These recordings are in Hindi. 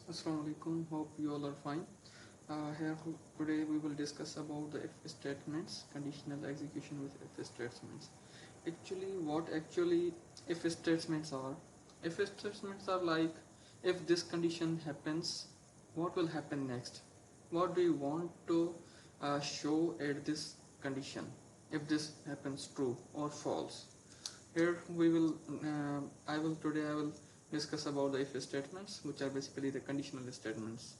Assalamu alaikum. Hope you all are fine. Here today we will discuss about the if statements, conditional execution with if statements. What actually if statements are? If statements are like if this condition happens, what will happen next? What do you want to show at this condition? If this happens true or false. Here we will I will discuss about the if statements, which are basically the conditional statements.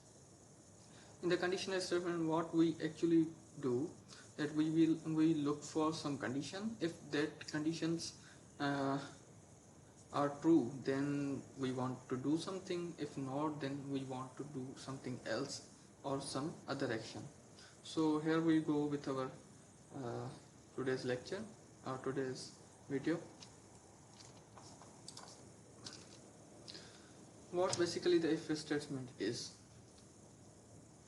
In the conditional statement, what we actually do, that we look for some condition. If that conditions uh, are true, then we want to do something. If not, then we want to do something else or some other action. So here we go with our uh, today's lecture or today's video. What basically the if statement is.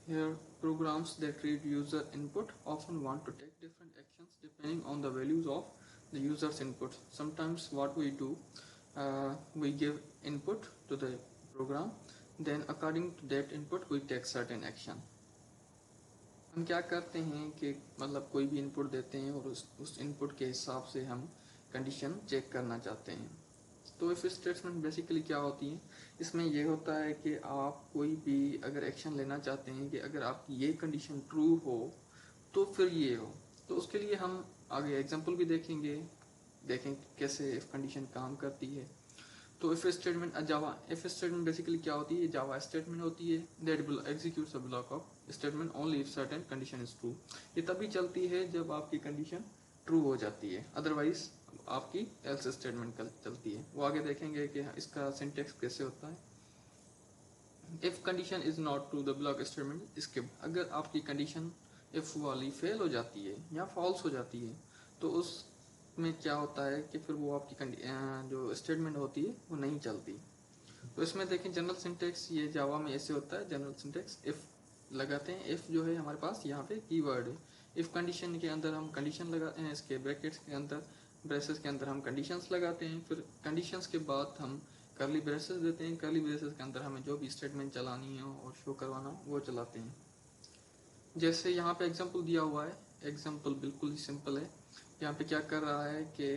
Here, programs that read user input often want to take different actions depending on the values of the user's input. Sometimes what we do, we give input to the program, then according to that input we take certain action. हम क्या करते हैं कि मतलब कोई भी इनपुट देते हैं और उस इनपुट के हिसाब से हम कंडीशन चेक करना चाहते हैं. तो इफ स्टेटमेंट बेसिकली क्या होती है, इसमें यह होता है कि आप कोई भी अगर एक्शन लेना चाहते हैं कि अगर आपकी ये कंडीशन ट्रू हो तो फिर ये हो, तो उसके लिए हम आगे एग्जांपल भी देखें कैसे इफ कंडीशन काम करती है. तो if statement Java if statement basically क्या होती है, जावा स्टेटमेंट होती है that will executes a block of statement only if certain condition is true. ये तभी चलती है जब आपकी कंडीशन ट्रू हो जाती है, अदरवाइज आपकी एल्स स्टेटमेंट चलती है. वो आगे देखेंगे कि इसका सिंटेक्स कैसे होता है. If condition is not true the block statement skip. अगर आपकी कंडीशन इफ वाली फेल हो जाती है या फॉल्स हो जाती है तो उसमें क्या होता है कि फिर वो आपकी जो स्टेटमेंट होती है वो नहीं चलती. तो इसमें देखें जनरल सिंटेक्स, ये जावा में ऐसे होता है. जनरल सिंटेक्स इफ लगाते हैं. इफ जो है हमारे पास यहाँ पे कीवर्ड है. इफ कंडीशन के अंदर हम कंडीशन लगाते हैं, इसके ब्रैकेट्स के अंदर ब्रेसेस के अंदर हम कंडीशंस लगाते हैं. फिर कंडीशंस के बाद हम करली ब्रेसेस देते हैं. करली ब्रेसेस के अंदर हमें जो भी स्टेटमेंट चलानी हो और शो करवाना वो चलाते हैं. जैसे यहाँ पे एग्जांपल दिया हुआ है. एग्जांपल बिल्कुल ही सिंपल है. यहाँ पे क्या कर रहा है कि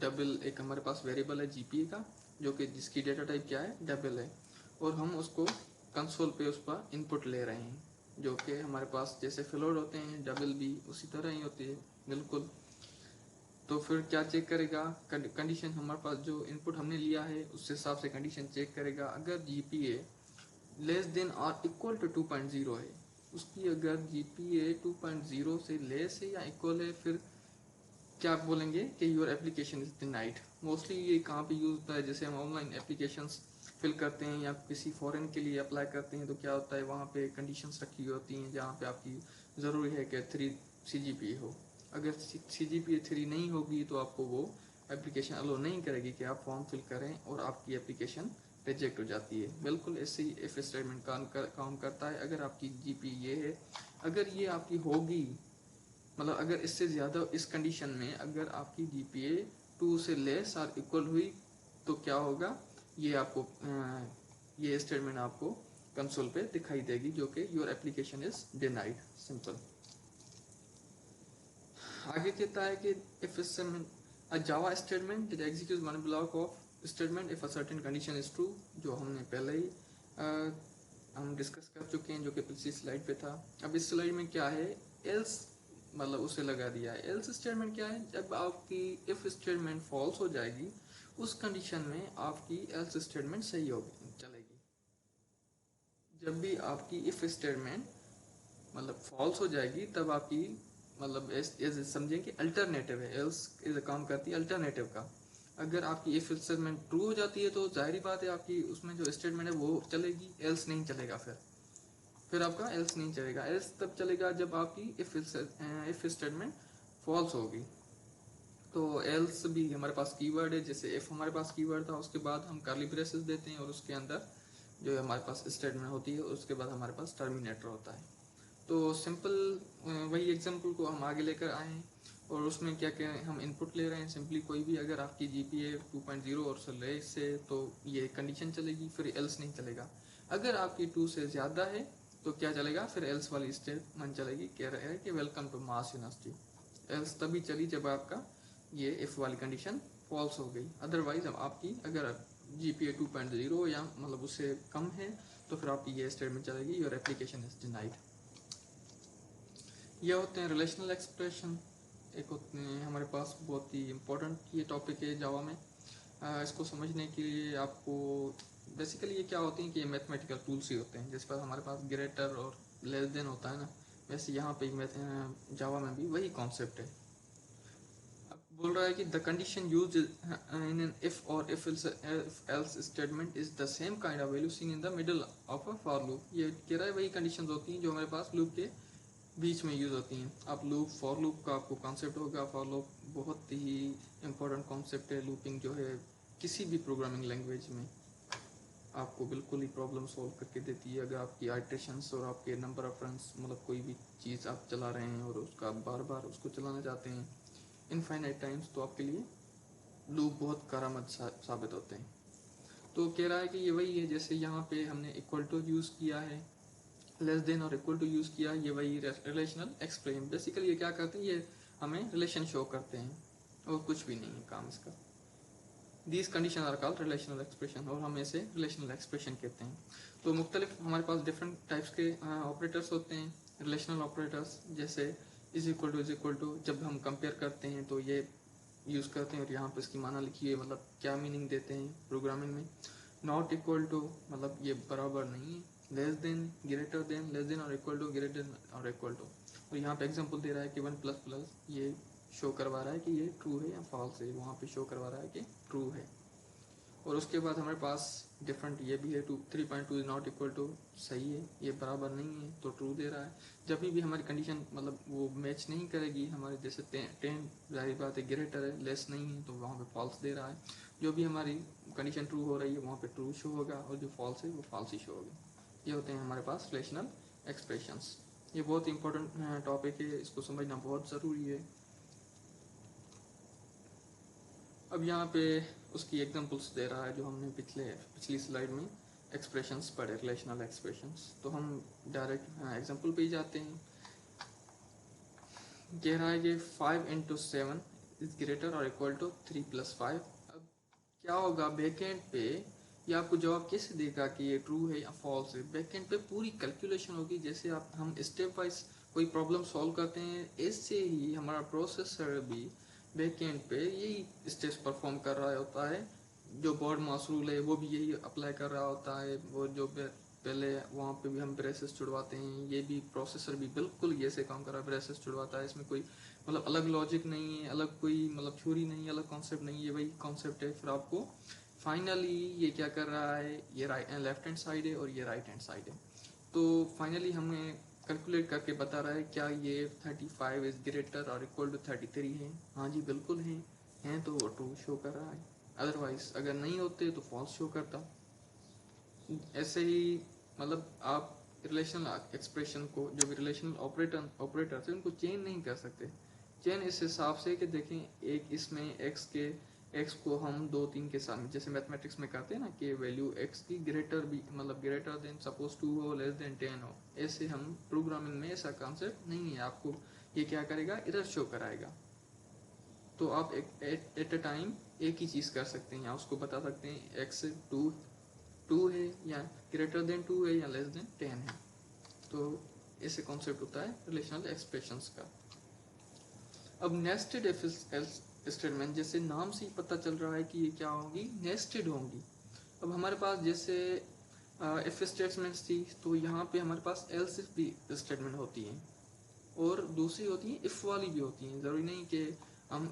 डबल एक हमारे पास वेरिएबल है जीपीए का, जो कि जिसकी डेटा टाइप क्या है, डबल है, और हम उसको कंसोल पे उस पर इनपुट ले रहे हैं, जो कि हमारे पास जैसे फ्लोट होते हैं डबल भी उसी तरह ही होती है बिल्कुल. तो फिर क्या चेक करेगा, कंडीशन हमारे पास जो इनपुट हमने लिया है उस हिसाब से कंडीशन चेक करेगा. अगर जीपीए लेस देन और इक्वल टू 2.0 है, उसकी अगर जीपीए 2.0 से लेस है या इक्वल है, फिर क्या आप बोलेंगे कि your application is denied. Mostly ये कहाँ पे यूज होता है, जैसे हम ऑनलाइन एप्लीकेशंस फिल करते हैं या किसी फॉरेन के लिए अप्लाई करते हैं, तो क्या होता है वहाँ पे कंडीशंस रखी होती हैं जहाँ पे आपकी ज़रूरी है कि 3 CGPA हो. अगर CGPA 3 नहीं होगी तो आपको वो एप्लीकेशन अलो नहीं करेगी कि आप फॉर्म फिल करें और आपकी एप्लीकेशन रिजेक्ट हो जाती है. बिल्कुल ऐसे ही इफ स्टेटमेंट काम करता है. अगर आपकी GPA ये है, अगर ये आपकी होगी, मतलब अगर इससे ज़्यादा इस कंडीशन में अगर आपकी GPA 2 से लेस और इक्वल हुई तो क्या होगा, ये आपको ये स्टेटमेंट आपको कंसोल पे दिखाई देगी, जो कि your application is denied. Simple. आगे कहता है कि if statement a Java statement that executes one block of statement if a certain condition is true, जो हमने पहले ही हम डिस्कस कर चुके हैं, जो कि पिछली स्लाइड पे था. अब इस स्लाइड में क्या है, एल्स मतलब उसे लगा दिया है. एल्स स्टेटमेंट क्या है, जब आपकी इफ स्टेटमेंट फॉल्स हो जाएगी उस कंडीशन में आपकी एल्स स्टेटमेंट सही होगी, चलेगी. जब भी आपकी इफ स्टेटमेंट मतलब फॉल्स हो जाएगी तब आपकी मतलब समझें कि अल्टरनेटिव है. एल्स इज काम करती है अल्टरनेटिव का. अगर आपकी इफ स्टेटमेंट ट्रू हो जाती है तो जाहिर बात है आपकी उसमें जो स्टेटमेंट है वो चलेगी, एल्स नहीं चलेगा. फिर आपका एल्स नहीं चलेगा. एल्स तब चलेगा जब आपकी इफ स्टेटमेंट फॉल्स होगी. तो एल्स भी हमारे पास कीवर्ड है. जैसे इफ हमारे पास कीवर्ड था, उसके बाद हम कर्ली ब्रेसेस देते हैं और उसके अंदर जो हमारे पास स्टेटमेंट होती है उसके बाद हमारे पास टर्मिनेटर होता है. तो सिंपल वही एग्जांपल को हम आगे लेकर आए हैं और उसमें क्या क्या हम इनपुट ले रहे हैं. सिंपली कोई भी अगर आपकी GPA 2.0 और से ले से तो ये कंडीशन चलेगी, फिर एल्स नहीं चलेगा. अगर आपकी 2 से ज़्यादा है तो क्या चलेगा, फिर एल्स वाली स्टेटमेंट चलेगी, कह रहा है कि welcome to Mass University. Else तभी चली जब आपका ये इफ़ वाली कंडीशन फॉल्स हो गई। अदरवाइज अब आपकी अगर GPA 2.0 या मतलब उससे कम है तो फिर आपकी ये स्टेटमेंट चलेगी, योर एप्लीकेशन इज डिनाइड। ये होते हैं रिलेशनल एक्सप्रेशन। एक होते हैं हमारे पास बहुत ही इम्पोर्टेंट ये टॉपिक है जावा में। इसको समझने के लिए आपको बेसिकली ये क्या होते हैं कि ये मैथमेटिकल टूल्स ही होते हैं। जिस पर हमारे पास ग्रेटर और लेस देन होता है ना, वैसे यहाँ पे जावा में भी वही कॉन्सेप्ट है। अब बोल रहा है कि the condition used in an if और if else statement is the same kind of value seen in the middle of a for loop. ये कह रहा है वही कंडीशंस होती हैं जो हमारे पास लूप के बीच में यूज़ होती हैं। अब लूप फॉर लूप का आपको कॉन्सेप्ट होगा। फॉर लूप बहुत ही इम्पोर्टेंट कॉन्सेप्ट है। लूपिंग जो है किसी भी प्रोग्रामिंग लैंग्वेज में आपको बिल्कुल ही प्रॉब्लम सॉल्व करके देती है। अगर आपकी आइट्रेशंस और आपके नंबर ऑफ रन्स मतलब कोई भी चीज़ आप चला रहे हैं और उसका बार बार उसको चलाना चाहते हैं इनफाइनाइट टाइम्स, तो आपके लिए लूप बहुत करामद साबित होते हैं। तो कह रहा है कि ये वही है जैसे यहाँ पे हमने इक्वल टू यूज़ किया है, लेस देन और इक्वल टू यूज़ किया, ये वही रिलेशनल एक्सप्रेशन। बेसिकली ये क्या करते हैं, ये हमें रिलेशन शो करते हैं और कुछ भी नहीं है काम इसका। These condition are called relational expression और हम इसे रिलेशनल एक्सप्रेशन कहते हैं। तो मुख्तलिफ हमारे पास डिफरेंट टाइप्स के ऑपरेटर्स होते हैं। रिलेशनल ऑपरेटर्स जैसे इज इक्वल टू जब हम कंपेयर करते हैं तो ये यूज़ करते हैं और यहाँ पे इसकी माना लिखी है, मतलब क्या मीनिंग देते हैं प्रोग्रामिंग में। नॉट इक्वल टू मतलब ये बराबर नहीं है। Less than, greater than, less than और इक्वल टू, ग्रेटर देन और इक्वल टू। और यहाँ पे एग्जांपल दे रहा है कि 1 प्लस प्लस ये शो करवा रहा है कि ये ट्रू है या फॉल्स है, वहाँ पे शो करवा रहा है कि ट्रू है। और उसके बाद हमारे पास डिफरेंट ये भी है 3.2 इज नॉट इक्वल टू, सही है ये बराबर नहीं है तो ट्रू दे रहा है। जब भी हमारी कंडीशन मतलब वो मैच नहीं करेगी हमारे, जैसे 10 जाहिर बात है ग्रेटर है लेस नहीं है तो वहाँ पे फॉल्स दे रहा है। जो भी हमारी कंडीशन ट्रू हो रही है वहाँ पे ट्रू शो होगा और जो फॉल्स है वो फॉल्स ही शो होगा। ये होते हैं हमारे पास रिलेशनल एक्सप्रेशंस। ये बहुत इंपॉर्टेंट टॉपिक है, इसको समझना बहुत ज़रूरी है। अब यहाँ पे उसकी एग्जांपल्स दे रहा है जो हमने पिछली स्लाइड में एक्सप्रेशंस पढ़े, रिलेशनल एक्सप्रेशंस। तो हम डायरेक्ट एग्जांपल पे ही जाते हैं। कह रहा है कि 5 × 7 इज ग्रेटर और इक्वल टू 3 + 5। अब क्या होगा बैकएंड पे, ये आपको जवाब कैसे देगा कि ये ट्रू है या फॉल्स है। बैकएंड पे पूरी कैलकुलेशन होगी, जैसे हम स्टेप वाइज कोई प्रॉब्लम सॉल्व करते हैं ऐसे ही हमारा प्रोसेसर भी बैकएंड पे यही स्टेप्स परफॉर्म कर रहा होता है। जो बॉर्ड मास रूल है वो भी यही अप्लाई कर रहा होता है। वो जो पहले वहाँ पे भी हम ब्रेसेस छुड़वाते हैं, ये भी प्रोसेसर भी बिल्कुल ये से काम कर रहा है, ब्रेसेस छुड़वाता है। इसमें कोई मतलब अलग लॉजिक नहीं है, अलग कोई मतलब थ्योरी नहीं है, अलग कॉन्सेप्ट नहीं है, वही कॉन्सेप्ट है। फिर आपको फाइनली ये क्या कर रहा है, ये लेफ्ट हैंड साइड है और ये राइट हैंड साइड है। तो फाइनली हमें कैलकुलेट करके बता रहा है क्या ये 35 इज ग्रेटर और इक्वल टू 33 है। हाँ जी बिल्कुल हैं तो वो ट्रू शो कर रहा है, अदरवाइज अगर नहीं होते तो फॉल्स शो करता। ऐसे ही मतलब आप रिलेशनल एक्सप्रेशन को, जो भी रिलेशनल ऑपरेटर थे उनको चेन नहीं कर सकते। चेन इस हिसाब से कि देखें एक इसमें एक्स को हम 2 3 के साथ जैसे मैथमेटिक्स में करते हैं ना कि वैल्यू एक्स की ग्रेटर भी मतलब ग्रेटर देन सपोज 2 हो, लेस देन 10 हो। ऐसे हम प्रोग्रामिंग में ऐसा कॉन्सेप्ट नहीं है। आपको ये क्या करेगा, एरर शो कराएगा। तो आप एट अ टाइम एक ही चीज़ कर सकते हैं, या उसको बता सकते हैं एक्स 2 है या ग्रेटर देन 2 है या लेस देन 10 है। तो ऐसे कॉन्सेप्ट होता है रिलेशनल एक्सप्रेशंस का। अब नेस्टेड इफ एल्स स्टेटमेंट, जैसे नाम से ही पता चल रहा है कि ये क्या होंगी, नेस्टेड होंगी। अब हमारे पास जैसे इफ स्टेटमेंट्स थी तो यहाँ पे हमारे पास एल्स इफ भी स्टेटमेंट होती है और दूसरी होती है इफ वाली भी होती हैं। ज़रूरी नहीं कि हम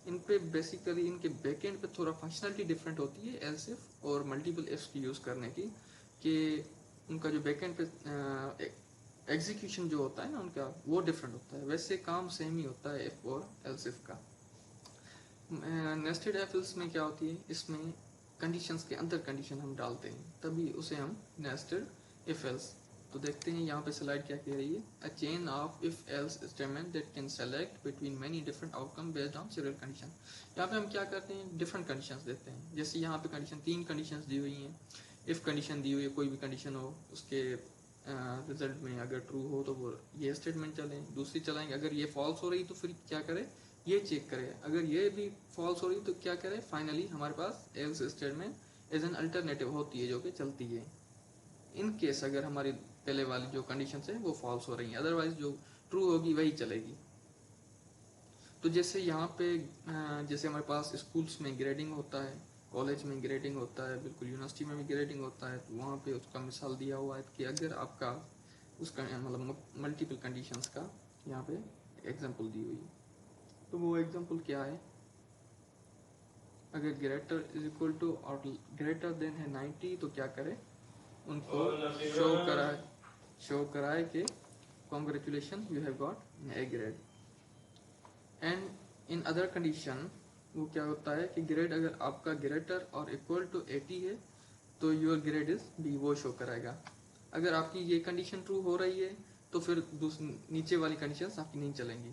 इन पे बेसिकली इनके बैकएंड पे थोड़ा फंक्शनलिटी डिफरेंट होती है एल्स इफ और मल्टीपल इफ्स की यूज़ करने की, कि उनका जो बैकएंड पे एग्जीक्यूशन जो होता है ना उनका वो डिफरेंट होता है। वैसे काम सेम ही होता है इफ और एल्स इफ का। नेस्टेड इफ एल्स में क्या होती है, इसमें कंडीशंस के अंदर कंडीशन हम डालते हैं तभी उसे हम नेस्टेड इफ एल्स। तो देखते हैं यहाँ पे स्लाइड क्या कह रही है। A chain of if else statement that can select between many different outcome based on several condition. यहाँ पे हम क्या करते हैं, डिफरेंट कंडीशंस देते हैं। जैसे यहाँ पे कंडीशन 3 कंडीशंस दी हुई हैं इफ़ कंडीशन दी हुई है, कोई भी कंडीशन हो, उसके रिजल्ट में अगर ट्रू हो तो वो ये स्टेटमेंट चलें, दूसरी चलाएंगे। अगर ये फॉल्स हो रही तो फिर क्या करें, ये चेक करें। अगर ये भी फॉल्स हो रही तो क्या करें, फाइनली हमारे पास else statement as an alternative होती है जो कि चलती है इन केस अगर हमारी पहले वाली जो कंडीशन है वो फॉल्स हो रही हैं, अदरवाइज जो ट्रू होगी वही चलेगी। तो जैसे यहाँ पे जैसे हमारे पास स्कूल्स में ग्रेडिंग होता है, कॉलेज में ग्रेडिंग होता है, बिल्कुल यूनिवर्सिटी में भी ग्रेडिंग होता है, तो वहाँ पे उसका मिसाल दिया हुआ है कि अगर आपका उसका मतलब मल्टीपल कंडीशंस का यहाँ पे एग्जांपल दी हुई है। तो वो एग्जांपल क्या है, अगर ग्रेटर इज इक्वल टू और ग्रेटर देन है 90 तो क्या करें, उनको शो कराए कि congratulation you have got A grade. And in other condition वो क्या होता है कि ग्रेड अगर आपका ग्रेटर और इक्वल टू 80 है तो योर ग्रेड इज बी, वो शो कराएगा। अगर आपकी ये कंडीशन ट्रू हो रही है तो फिर नीचे वाली कंडीशंस आपकी नहीं चलेंगी।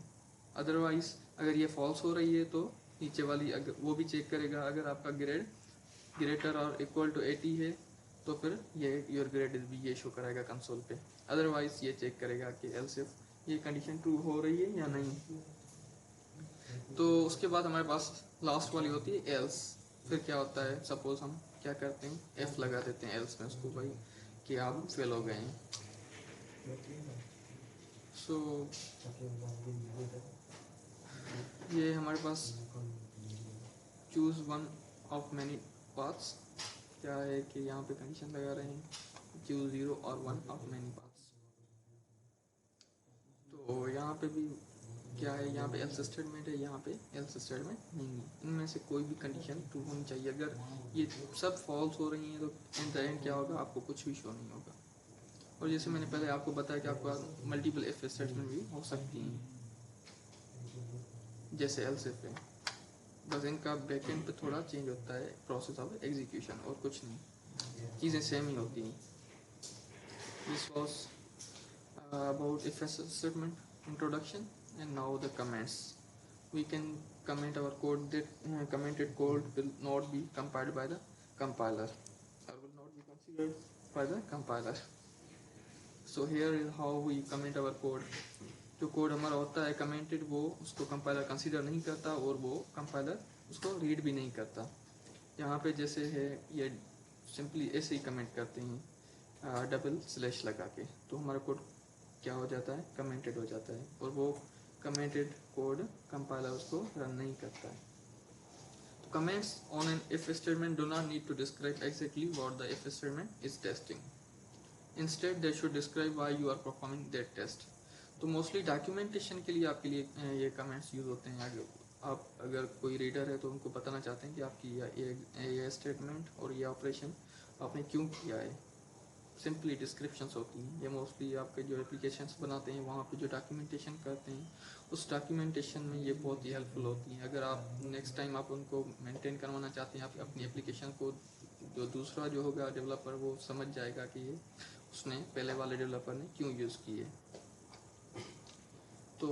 अदरवाइज अगर ये फॉल्स हो रही है तो नीचे वाली अगर वो भी चेक करेगा। अगर आपका ग्रेड ग्रेटर और इक्वल टू 80 है तो फिर ये योर ग्रेड इज बी, ये शो कराएगा कंसोल पे। अदरवाइज ये चेक करेगा कि एल्स इफ ये कंडीशन ट्रू हो रही है या नहीं। तो उसके बाद हमारे पास लास्ट वाली होती है एल्स। फिर क्या होता है, सपोज हम क्या करते हैं, एफ लगा देते हैं एल्स में उसको, भाई कि आप फेल हो गए हैं। सो ये हमारे पास choose one of many paths क्या है कि यहाँ पे कंडीशन लगा रहे हैं चूज 0 और 1 ऑफ मैनी पाथ्स। तो यहाँ पे भी क्या है, यहाँ पे एल्स स्टेटमेंट है, यहाँ पे एल्स स्टेटमेंट नहीं है। इनमें से कोई भी कंडीशन ट्रू होनी चाहिए। अगर ये सब फॉल्स हो रही हैं तो इन द एंड क्या होगा, आपको कुछ भी शो नहीं होगा। और जैसे मैंने पहले आपको बताया कि आपको मल्टीपल इफ स्टेटमेंट भी हो सकती हैं जैसे एल्स इफ है, बस इनका बैकएंड पे थोड़ा चेंज होता है प्रोसेस ऑफ एग्जीक्यूशन, और कुछ नहीं, चीज़ें सेम ही होती हैं। This was about if statement introduction. And now the comments. We can comment our code that commented code will not be compiled by the compiler or will not be considered by the compiler. So here is how we comment our code. जो कोड हमारा होता है कमेंटेड, वो उसको कंपाइलर कंसीडर नहीं करता और वो कंपाइलर उसको रीड भी नहीं करता। यहाँ पे जैसे है ये सिंपली ऐसे ही कमेंट करते हैं डबल स्लैश लगा के, तो हमारा कोड क्या हो जाता है, कमेंटेड हो जाता है, और वो कमेंटेड कोड कंपाइलर उसको रन नहीं करता है। तो comments on an if statement do not need to describe exactly what the if statement is testing, instead they should describe why you are performing that test. तो मोस्टली डॉक्यूमेंटेशन के लिए आपके लिए ये कमेंट्स यूज होते हैं। आप अगर कोई रीडर है तो उनको बताना चाहते हैं कि आपकी ये स्टेटमेंट और ये ऑपरेशन आपने क्यों किया है। सिंपली डिस्क्रिप्शंस होती हैं। ये मोस्टली आपके जो एप्लीकेशंस बनाते हैं वहाँ पे जो डॉक्यूमेंटेशन करते हैं, उस डॉक्यूमेंटेशन में ये बहुत ही हेल्पफुल होती हैं। अगर आप नेक्स्ट टाइम आप उनको मेंटेन करवाना चाहते हैं, आप अपनी एप्लीकेशन को, जो दूसरा जो होगा डेवलपर वो समझ जाएगा कि ये उसने पहले वाले डेवलपर ने क्यों यूज़ किए। तो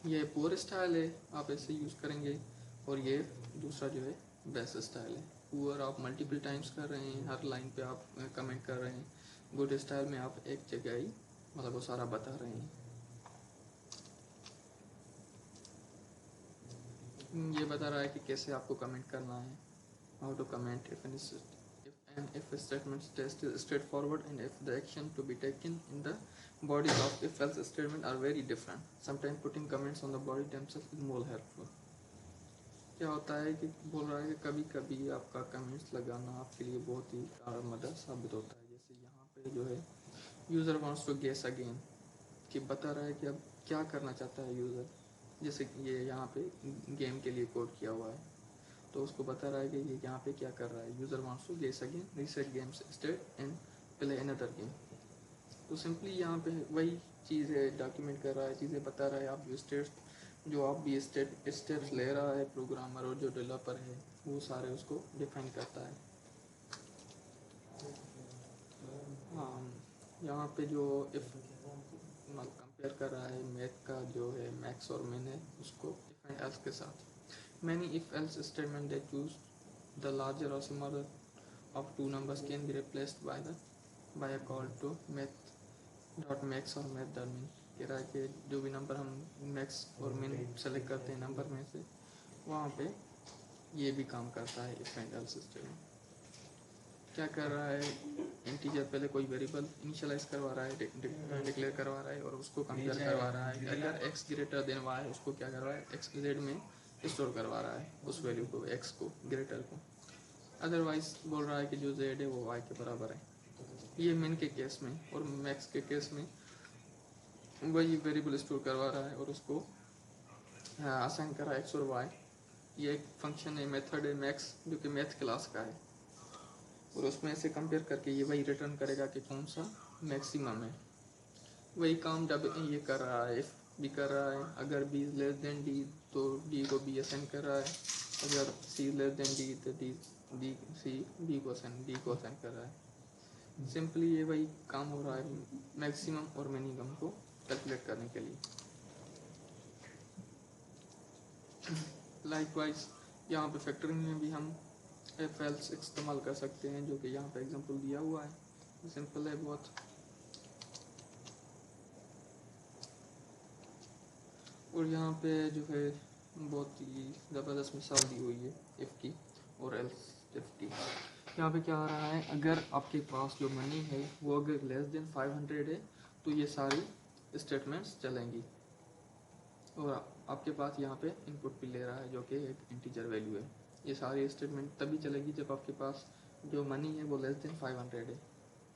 ये पुअर स्टाइल है, आप ऐसे यूज़ करेंगे, और ये दूसरा जो है बेस्ट स्टाइल है। पुअर आप मल्टीपल टाइम्स कर रहे हैं, हर लाइन पे आप कमेंट कर रहे हैं। गुड स्टाइल में आप एक जगह ही मतलब वो सारा बता रहे हैं। ये बता रहा है कि कैसे आपको कमेंट करना है, how to comment if an if statement test is straightforward and if the action to be taken in the bodies of if else statement are very different. Sometimes putting comments on the body themselves is more helpful. क्या होता है कि बोल रहा है कि कभी कभी आपका कमेंट्स लगाना आपके लिए बहुत ही मदद साबित होता है। जैसे यहाँ पे जो है user wants to guess again, कि बता रहा है कि अब क्या करना चाहता है यूज़र। जैसे ये यहाँ पे गेम के लिए कोड किया हुआ है, तो उसको बता रहा है कि ये यहाँ पे क्या कर रहा है। User wants to guess again, reset game state and play another game. तो सिंपली यहाँ पे वही चीज़ है, डॉक्यूमेंट कर रहा है, चीज़ें बता रहा है। आप जो आप भी स्टेप्स ले रहा है प्रोग्रामर और जो डेवलपर है वो सारे उसको डिफाइन करता है। हाँ, यहाँ पे जो इफ कंपेयर कर रहा है मैथ का जो है मैक्स और मैन है उसको डिफाइन एल्स के साथ। Many if else statement they choose the larger और smaller of two numbers can be replaced by a call to math.max or math.min। कह रहा है कि जो भी नंबर हम मैक्स और मिन सेलेक्ट करते हैं नंबर में से, वहाँ पे ये भी काम करता है इफ एंड एल्स स्टेटमेंट। क्या कर रहा है, इंटीजर पहले कोई वेरिएबल इनिशियलाइज करवा रहा है, डिक्लेयर करवा रहा है और उसको कंपेयर करवा रहा है। अगर x ग्रेटर देन y, उसको क्या कर रहा है, x z में स्टोर करवा रहा है उस वैल्यू को, x को, ग्रेटर को। अदरवाइज बोल रहा है कि जो z है वो y के बराबर है। ये मिन के केस में, और मैक्स के केस में वही वेरिएबल स्टोर करवा रहा है और उसको असाइन कर रहा है x और y। ये एक फंक्शन है, मेथड है मैक्स, जो कि मैथ क्लास का है, और उसमें से कंपेयर करके ये वही रिटर्न करेगा कि कौन सा मैक्सिमम है। वही काम जब ये कर रहा है, इफ भी कर रहा है, अगर b लेस देन d तो d को b असाइन कर रहा है, अगर c लेस देन d तो d को असाइन कर रहा है। सिंपली ये वही काम हो रहा है मैक्सिमम और मिनिमम को कैलकुलेट करने के लिए। लाइकवाइज यहाँ पे फैक्टरिंग में भी हम एफ एल्स इस्तेमाल कर सकते हैं, जो कि यहाँ पे एग्जांपल दिया हुआ है। सिंपल है बहुत। और यहाँ पे जो है बहुत ही ज़बरदस्त मिसाल दी हुई है इफ़ की और एल्स इफ की। यहाँ पे क्या आ रहा है, अगर आपके पास जो मनी है वो अगर लेस देन 500 है तो ये सारी स्टेटमेंट्स चलेंगी। और आपके पास यहाँ पे इनपुट भी ले रहा है जो कि एक इंटीजर वैल्यू है। ये सारी स्टेटमेंट तभी चलेगी जब आपके पास जो मनी है वो लेस देन 500 है।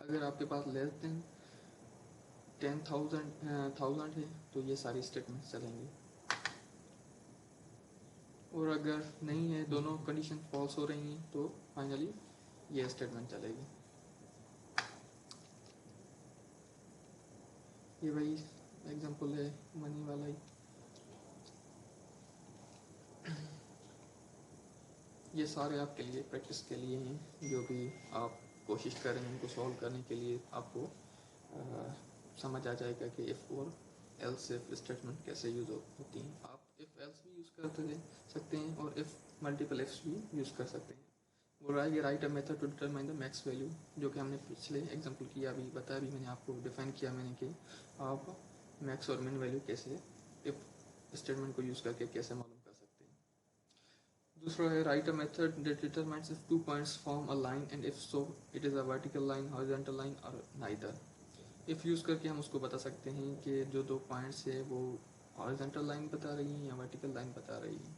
अगर आपके पास लेस देन 10,000 है तो ये सारी स्टेटमेंट्स चलेंगी। और अगर नहीं है, दोनों कंडीशन फॉल्स हो रही हैं, तो फाइनली ये स्टेटमेंट चलेगी। ये वही एग्जांपल है मनी वाला ही। ये सारे आपके लिए प्रैक्टिस के लिए हैं, जो भी आप कोशिश करें इनको सॉल्व करने के लिए आपको समझ आ जाएगा कि इफ़ और एल्स इफ स्टेटमेंट कैसे यूज़ होती हैं। आप इफ़ एल्स भी यूज़ कर सकते हैं और इफ़ मल्टीपल इफ्स भी यूज़ कर सकते हैं। बोल रहा है कि write a method to determine the max value, जो कि हमने पिछले एग्जांपल किया, अभी बताया भी मैंने आपको, डिफाइन किया मैंने कि आप मैक्स और मिन वैल्यू कैसे इफ स्टेटमेंट को यूज़ करके कैसे मालूम कर सकते हैं। दूसरा है write a method that determines if 2 points form a line and if so it is a vertical line, horizontal line और नाइदर। इफ़ यूज़ करके हम उसको बता सकते हैं कि जो 2 पॉइंट्स है वो हॉरिजॉन्टल लाइन बता रही हैं या वर्टिकल लाइन बता रही हैं।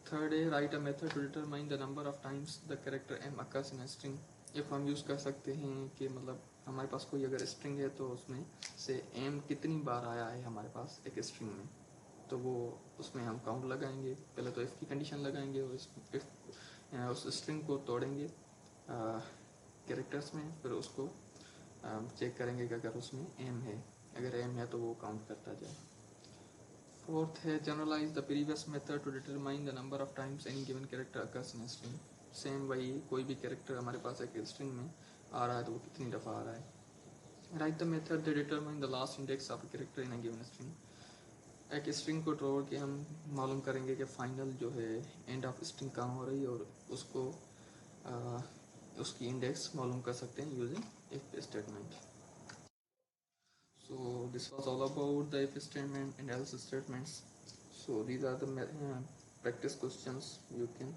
थर्ड है write a method to determine the number of times the character M occurs in a string. If हम यूज़ कर सकते हैं कि मतलब हमारे पास कोई अगर स्ट्रिंग है तो उसमें से एम कितनी बार आया है हमारे पास एक स्ट्रिंग में, तो वो उसमें हम काउंट लगाएंगे। पहले तो इफ़ की कंडीशन लगाएंगे और उस स्ट्रिंग को तोड़ेंगे कैरेक्टर्स में, फिर उसको चेक करेंगे कि अगर उसमें एम है, अगर एम है तो वो काउंट करता जाए। फोर्थ है generalise the previous method to determine the number of times any given character occurs in string. Same वही, कोई भी कैरेक्टर हमारे पास एक स्ट्रिंग में आ रहा है तो वो कितनी दफ़ा आ रहा है। Right the method that determine the last index of a character in a given string. एक स्ट्रिंग को तोड़ के हम मालूम करेंगे कि फाइनल जो है एंड ऑफ स्ट्रिंग कहाँ हो रही है, और उसको उसकी इंडेक्स मालूम कर सकते हैं using if statement. So this was all about the if statement and else statements. So these are the practice questions. You can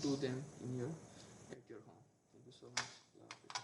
do them in your at your home. Thank you so much.